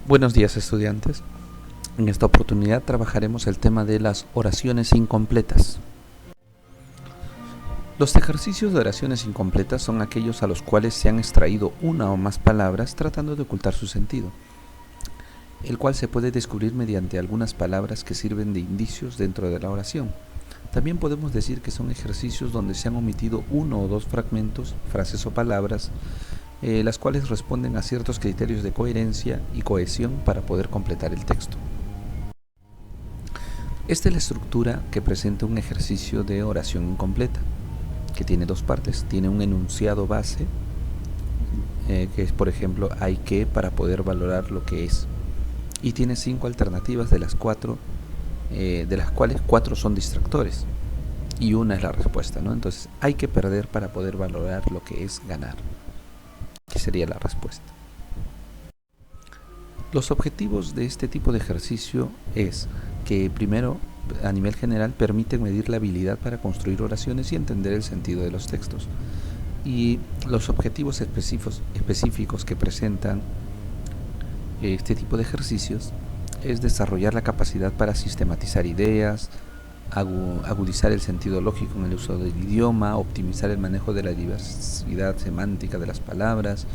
Buenos días, estudiantes. En esta oportunidad trabajaremos el tema de las oraciones incompletas. Los ejercicios de oraciones incompletas son aquellos a los cuales se han extraído una o más palabras tratando de ocultar su sentido, el cual se puede descubrir mediante algunas palabras que sirven de indicios dentro de la oración. También podemos decir que son ejercicios donde se han omitido uno o dos fragmentos, frases o palabras, las cuales responden a ciertos criterios de coherencia y cohesión para poder completar el texto. Esta es la estructura que presenta un ejercicio de oración incompleta, que tiene dos partes. Tiene un enunciado base, que es, por ejemplo, hay que, para poder valorar lo que es. Y tiene 5 alternativas, de las cuales 4 son distractores y una es la respuesta, ¿no? Entonces, hay que perder para poder valorar lo que es ganar, que sería la respuesta. Los objetivos de este tipo de ejercicio es que, primero, a nivel general, permiten medir la habilidad para construir oraciones y entender el sentido de los textos. Y los objetivos específicos que presentan este tipo de ejercicios es desarrollar la capacidad para sistematizar ideas, agudizar el sentido lógico en el uso del idioma, optimizar el manejo de la diversidad semántica de las palabras,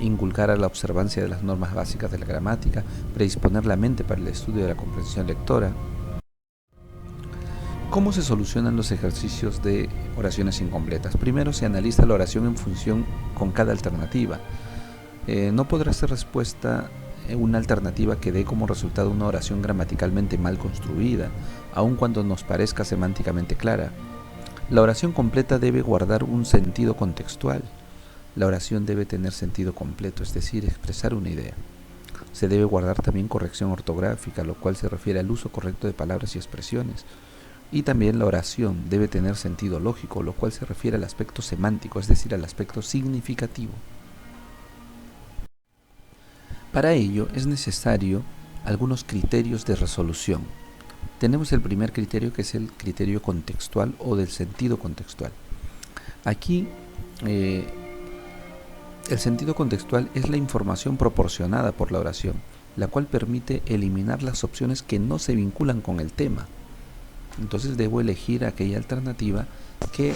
inculcar a la observancia de las normas básicas de la gramática, predisponer la mente para el estudio de la comprensión lectora. ¿Cómo se solucionan los ejercicios de oraciones incompletas? Primero se analiza la oración en función con cada alternativa. No podrá ser respuesta una alternativa que dé como resultado una oración gramaticalmente mal construida, aun cuando nos parezca semánticamente clara. La oración completa debe guardar un sentido contextual. La oración debe tener sentido completo, es decir, expresar una idea. Se debe guardar también corrección ortográfica, lo cual se refiere al uso correcto de palabras y expresiones. Y también la oración debe tener sentido lógico, lo cual se refiere al aspecto semántico, es decir, al aspecto significativo. Para ello es necesario algunos criterios de resolución. Tenemos el primer criterio, que es el criterio contextual o del sentido contextual. Aquí el sentido contextual es la información proporcionada por la oración, la cual permite eliminar las opciones que no se vinculan con el tema. Entonces debo elegir aquella alternativa que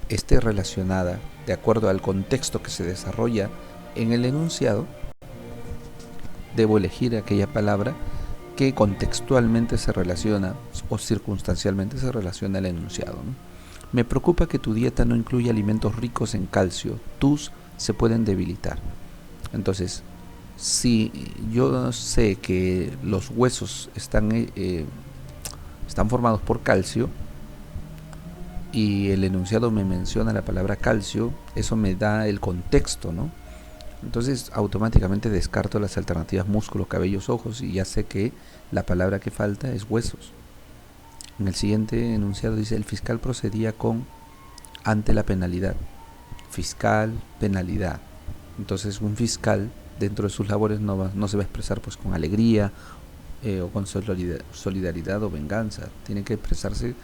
esté relacionada de acuerdo al contexto que se desarrolla en el enunciado. Debo elegir aquella palabra que contextualmente se relaciona o circunstancialmente se relaciona al enunciado, ¿no? Me preocupa que tu dieta no incluya alimentos ricos en calcio. Tus se pueden debilitar. Entonces, si yo sé que los huesos están formados por calcio y el enunciado me menciona la palabra calcio, eso me da el contexto, ¿no? Entonces automáticamente descarto las alternativas músculos, cabellos, ojos y ya sé que la palabra que falta es huesos. En el siguiente enunciado dice: el fiscal procedía ante la penalidad. Fiscal, penalidad. Entonces un fiscal dentro de sus labores no se va a expresar pues con alegría o con solidaridad o venganza. Tiene que expresarse,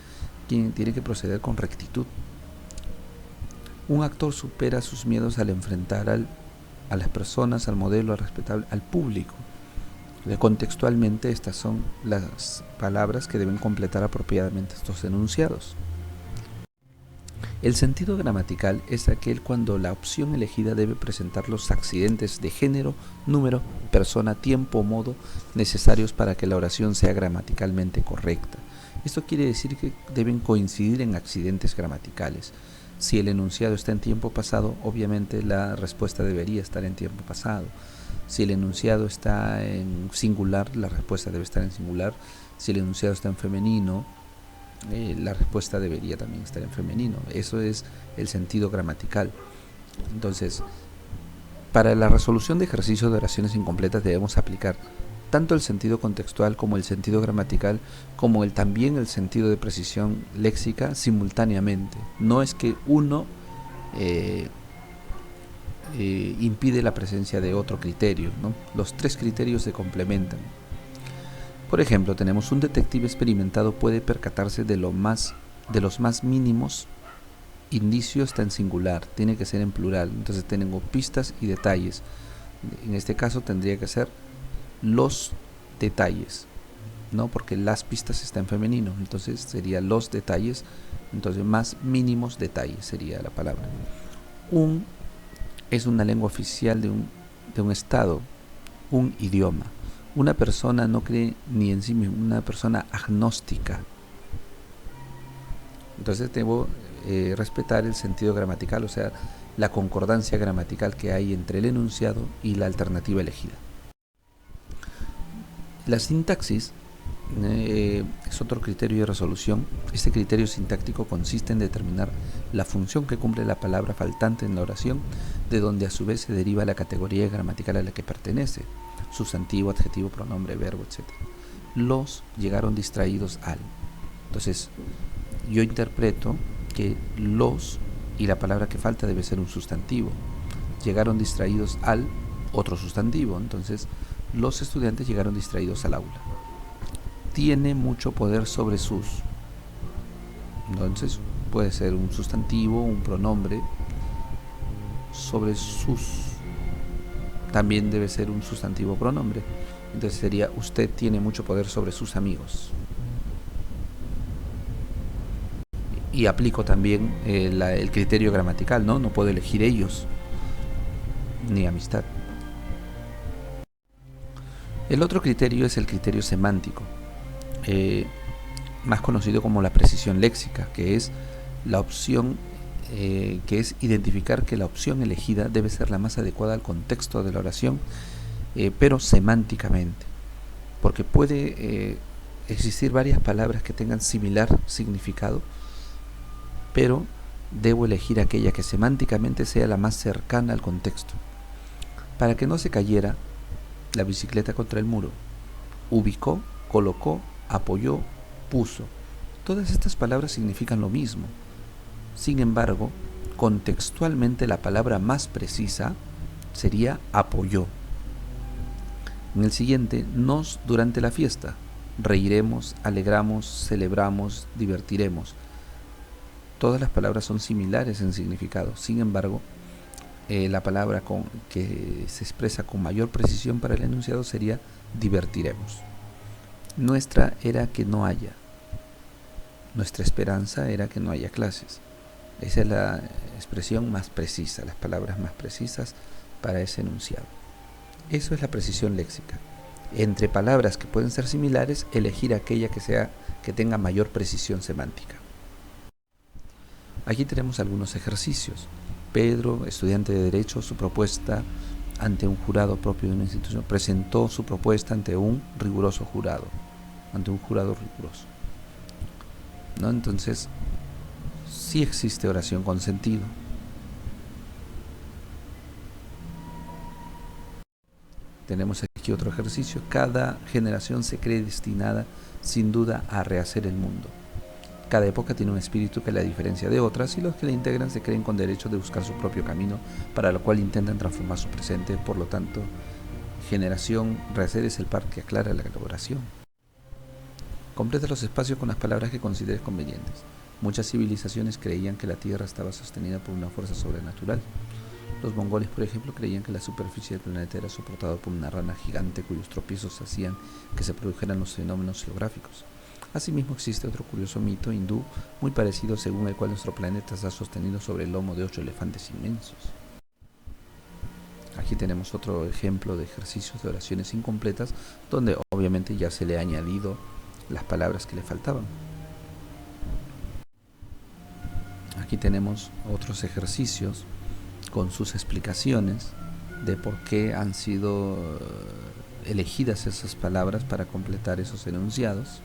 tiene que proceder con rectitud. Un actor supera sus miedos al enfrentar a las personas, al modelo, al respetable, al público. Contextualmente estas son las palabras que deben completar apropiadamente estos enunciados. El sentido gramatical es aquel cuando la opción elegida debe presentar los accidentes de género, número, persona, tiempo o modo necesarios para que la oración sea gramaticalmente correcta. Esto quiere decir que deben coincidir en accidentes gramaticales. Si el enunciado está en tiempo pasado, obviamente la respuesta debería estar en tiempo pasado. Si el enunciado está en singular, la respuesta debe estar en singular. Si el enunciado está en femenino, la respuesta debería también estar en femenino. Eso es el sentido gramatical. Entonces, para la resolución de ejercicios de oraciones incompletas debemos aplicar tanto el sentido contextual como el sentido gramatical, como también el sentido de precisión léxica simultáneamente. No es que uno impide la presencia de otro criterio, ¿no? Los 3 criterios se complementan. Por ejemplo, tenemos un detective experimentado puede percatarse de los más mínimos indicios. Está en singular, tiene que ser en plural. Entonces tengo pistas y detalles. En este caso tendría que ser los detalles, ¿no? Porque las pistas está en femenino, entonces sería los detalles, entonces más mínimos detalles sería la palabra. Un es una lengua oficial de un estado, un idioma. Una persona no cree ni en sí misma, una persona agnóstica. Entonces debo respetar el sentido gramatical, o sea, la concordancia gramatical que hay entre el enunciado y la alternativa elegida. La sintaxis es otro criterio de resolución. Este criterio sintáctico consiste en determinar la función que cumple la palabra faltante en la oración, de donde a su vez se deriva la categoría gramatical a la que pertenece, sustantivo, adjetivo, pronombre, verbo, etc. Los llegaron distraídos al. Entonces, yo interpreto que los y la palabra que falta debe ser un sustantivo. Llegaron distraídos al otro sustantivo. Entonces, los estudiantes llegaron distraídos al aula. Tiene mucho poder sobre sus. Entonces, puede ser un sustantivo, un pronombre. Sobre sus. También debe ser un sustantivo pronombre. Entonces sería: usted tiene mucho poder sobre sus amigos. Y aplico también el criterio gramatical, ¿no? No puedo elegir ellos, ni amistad. El otro criterio es el criterio semántico, más conocido como la precisión léxica, que es la opción, que es identificar que la opción elegida debe ser la más adecuada al contexto de la oración, pero semánticamente, porque puede existir varias palabras que tengan similar significado, pero debo elegir aquella que semánticamente sea la más cercana al contexto. Para que no se cayera la bicicleta contra el muro, ubicó, colocó, apoyó, puso. Todas estas palabras significan lo mismo. Sin embargo, contextualmente la palabra más precisa sería apoyó. En el siguiente, nos durante la fiesta, reiremos, alegramos, celebramos, divertiremos. Todas las palabras son similares en significado. Sin embargo, la palabra que se expresa con mayor precisión para el enunciado sería divertiremos. Nuestra era que no haya. Nuestra esperanza era que no haya clases. Esa es la expresión más precisa, las palabras más precisas para ese enunciado. Eso es la precisión léxica. Entre palabras que pueden ser similares, elegir aquella que tenga mayor precisión semántica. Aquí tenemos algunos ejercicios. Pedro, estudiante de Derecho, su propuesta ante un jurado propio de una institución, presentó su propuesta ante un riguroso jurado, riguroso, ¿no? Entonces, sí existe oración con sentido. Tenemos aquí otro ejercicio. Cada generación se cree destinada, sin duda, a rehacer el mundo. Cada época tiene un espíritu que la diferencia de otras, y los que la integran se creen con derecho de buscar su propio camino, para lo cual intentan transformar su presente. Por lo tanto, generación, rehacer es el par que aclara la elaboración. Completa los espacios con las palabras que consideres convenientes. Muchas civilizaciones creían que la Tierra estaba sostenida por una fuerza sobrenatural. Los mongoles, por ejemplo, creían que la superficie del planeta era soportada por una rana gigante cuyos tropiezos hacían que se produjeran los fenómenos geográficos. Asimismo, existe otro curioso mito hindú muy parecido, según el cual nuestro planeta está sostenido sobre el lomo de 8 elefantes inmensos. Aquí tenemos otro ejemplo de ejercicios de oraciones incompletas, donde obviamente ya se le ha añadido las palabras que le faltaban. Aquí tenemos otros ejercicios con sus explicaciones de por qué han sido elegidas esas palabras para completar esos enunciados.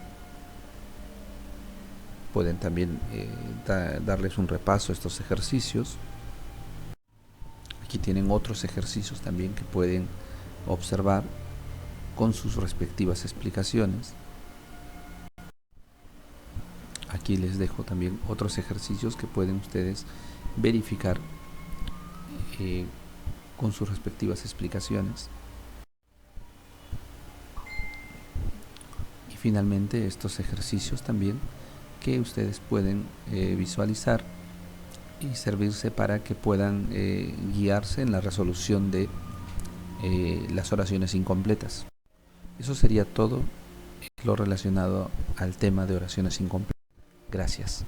Pueden también darles un repaso a estos ejercicios. Aquí tienen otros ejercicios también que pueden observar con sus respectivas explicaciones. Aquí les dejo también otros ejercicios que pueden ustedes verificar con sus respectivas explicaciones. Y finalmente estos ejercicios también que ustedes pueden visualizar y servirse para que puedan guiarse en la resolución de las oraciones incompletas. Eso sería todo lo relacionado al tema de oraciones incompletas. Gracias.